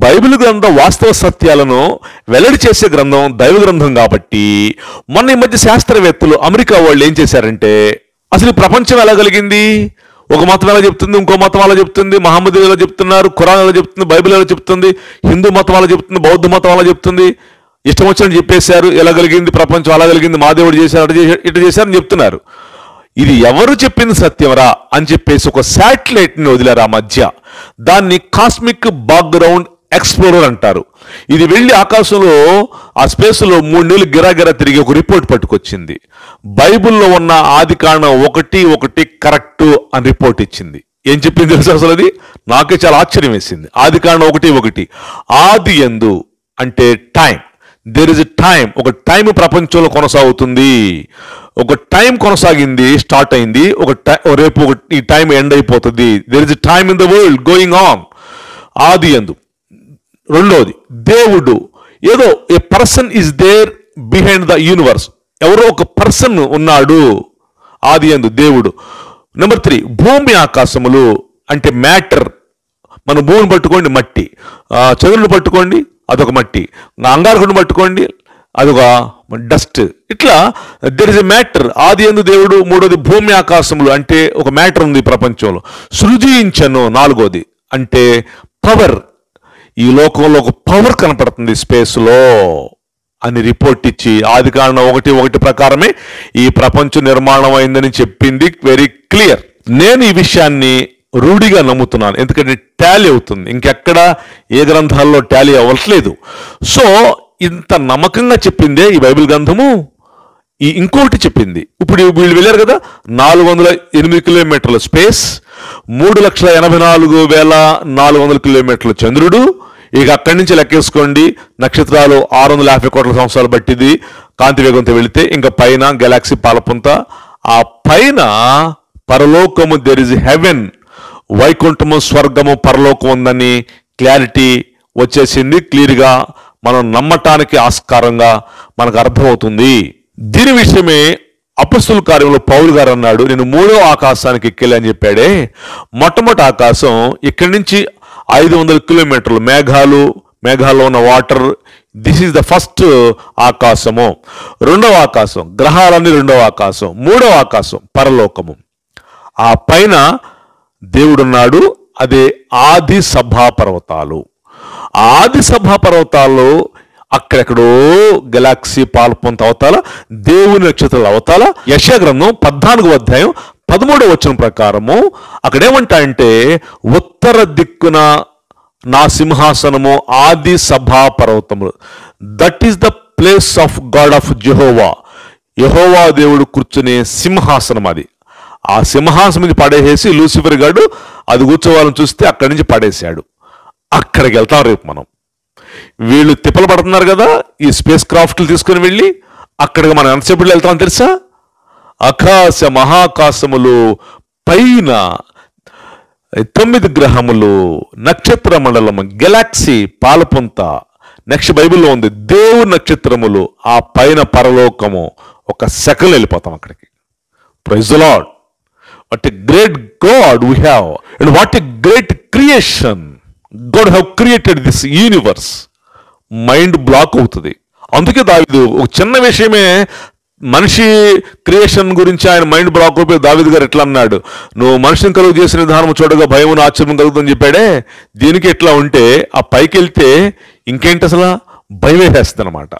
Bible గ్రంథం వాస్తవ సత్యాలను వెల్లడి చేసే గ్రంథం దైవ గ్రంథం కాబట్టి మొన్న ఈ మధ్య శాస్త్రవేత్తలు అమెరికా వాళ్ళు ఏం చేశారంటే, అసలు ఈ ప్రపంచం ఎలా కలిగింది, ఒక మతం ఎలా చెప్తుంది, ఇంకో మతం ఎలా చెప్తుంది, మహమ్మద్ ఎలా చెప్తున్నారు, ఖురాన్ ఎలా చెప్తుంది, బైబిల్ ఎలా చెప్తుంది, హిందూ మతం ఎలా చెప్తుంది, బౌద్ధ మతం ఎలా చెప్తుంది, ఇష్టం వచ్చినట్టు చెప్పేశారు. ఎలా కలిగింది ప్రపంచం, అలా కలిగింది, మా దేవుడు చేశారు, అటు చేశారు, ఇటు చేశారని చెప్తున్నారు. ఇది ఎవరు చెప్పింది సత్యంరా అని చెప్పేసి ఒక శాటిలైట్ని వదిలారు ఆ మధ్య. దాన్ని కాస్మిక్ బ్యాక్గ్రౌండ్ ఎక్స్ప్లోరర్ అంటారు. ఇది వెళ్ళి ఆకాశంలో ఆ స్పేస్లో 3 నెలలు గిరాగిరా తిరిగి ఒక రిపోర్ట్ పట్టుకొచ్చింది. బైబిల్లో ఉన్న ఆదికాండం 1:1 కరెక్ట్ అని రిపోర్ట్ ఇచ్చింది. ఏం చెప్పింది తెలుసు అసలు? అది నాకే చాలా ఆశ్చర్యం వేసింది. ఆదికాండం 1:1 ఆది యందు అంటే time, there is a time, ఒక టైం ప్రపంచంలో కొనసాగుతుంది, ఒక టైం కొనసాగింది, స్టార్ట్ అయింది, రేపు ఈ టైం ఎండ్ అయిపోతుంది. There is a time in the world going on. ఆది యందు. రెండోది దేవుడు, ఏదో a person is there behind the universe, ఎవరో ఒక పర్సన్ ఉన్నాడు ఆది యందు దేవుడు. నెంబర్ 3 భూమి ఆకాశములు అంటే మ్యాటర్. మన భూమిని పట్టుకోండి మట్టి, చంద్రుని పట్టుకోండి అదొక మట్టి, అంగారకుడిని పట్టుకోండి అదొక డస్ట్. ఇట్లా దెర్ ఇస్ ఎ మ్యాటర్. ఆది యందు దేవుడు. మూడోది భూమి ఆకాశములు అంటే ఒక మ్యాటర్ ఉంది ప్రపంచంలో. సృజించను. నాలుగోది అంటే పవర్, ఈ లోకంలో ఒక పవర్ కనపడుతుంది స్పేస్లో అని రిపోర్ట్ ఇచ్చి ఆదికాండం 1:1 ప్రకారమే ఈ ప్రపంచం నిర్మాణం అయిందని చెప్పింది. Very clear. నేను ఈ విషయాన్ని రూఢిగా నమ్ముతున్నాను, ఎందుకంటే టాలీ అవుతుంది. ఇంకెక్కడ ఏ గ్రంథాల్లో టాలీ అవ్వట్లేదు. సో ఇంత నమ్మకంగా చెప్పిందే ఈ బైబిల్ గ్రంథము. ఇంకొకటి చెప్పింది, ఇప్పుడు వీళ్ళు వెళ్ళారు కదా 408 కిలోమీటర్ల స్పేస్, 3,84,400 కిలోమీటర్ల చంద్రుడు. ఇక అక్కడి నుంచి లెక్కేసుకోండి, నక్షత్రాలు 650 కోట్ల సంవత్సరాలు బట్టిది కాంతి వేగంతో వెళితే. ఇంకా పైన గెలాక్సీ పాలపుంత, ఆ పైన పరలోకము, దెర్ ఇస్ హెవెన్, వైకుంఠము, స్వర్గము, పరలోకం ఉందని క్లారిటీ వచ్చేసింది. క్లియర్గా మనం నమ్మటానికి ఆస్కారంగా మనకు అర్థమవుతుంది. దీని విషయమే అపొస్తలుల కార్యంలో పౌలు గారు అన్నాడు, నేను 3వ ఆకాశానికి ఎక్కెళ్ళి అని చెప్పాడే. మొట్టమొదటి ఆకాశం ఇక్కడి నుంచి 500 కిలోమీటర్లు, మేఘాల్లో ఉన్న water. This is the first ఆకాశము. రెండవ ఆకాశం గ్రహాలన్నీ, రెండవ ఆకాశం. మూడవ ఆకాశం పరలోకము. ఆ పైన దేవుడున్నాడు. అదే ఆది సభా పర్వతాలు. ఆది సభా పర్వతాల్లో అక్కడెక్కడో గెలాక్సీ పాల్పొంత అవతాల, దేవుని నక్షత్రాల అవతాల. యెషయా గ్రంథం 14వ అధ్యాయం 13వ వచనం ప్రకారము అక్కడేమంటాయంటే, ఉత్తర దిక్కున నా సింహాసనము ఆది సభా పర్వతము. That is the place of God of Jehovah. యెహోవా దేవుడు కూర్చునే సింహాసనం అది. ఆ సింహాసనం నుంచి పడేసేసి లూసిఫర్ గాడు అది కూర్చోవాలని చూస్తే అక్కడి నుంచి పడేశాడు. అక్కడికి వెళ్తాం రేపు మనం. వీళ్ళు తిప్పలు పడుతున్నారు కదా ఈ స్పేస్ క్రాఫ్ట్లు తీసుకుని వెళ్ళి, అక్కడికి మనం ఎంతసేపు వెళ్తామని తెలుసా? ఆకాశ మహాకాశములు పైన 9 గ్రహములు, నక్షత్ర మండలము, గెలాక్సీ పాలపుంత. నెక్స్ట్ బైబిల్లో ఉంది దేవుని నక్షత్రములు, ఆ పైన పరలోకము. ఒక సెకండ్ వెళ్ళిపోతాం అక్కడికి. Praise the Lord. What a great God we have, and what a great creation. God have created this universe. Mind block అవుతుంది. అందుకే దావీదు ఒక చిన్న విషయమే మనిషి క్రియేషన్ గురించి ఆయన మైండ్ బ్లాక్ అయిపోయి దావీదు గారు ఎట్లా అన్నాడు, నువ్వు మనిషిని కలుగు చేసిన విధానం చూడగా భయం ఆశ్చర్యం కలుగుతుందని చెప్పాడే. దీనికి ఎట్లా ఉంటే ఆ పైకి వెళ్తే ఇంకేంటి అసలు భయం వేసేస్తుంది అనమాట.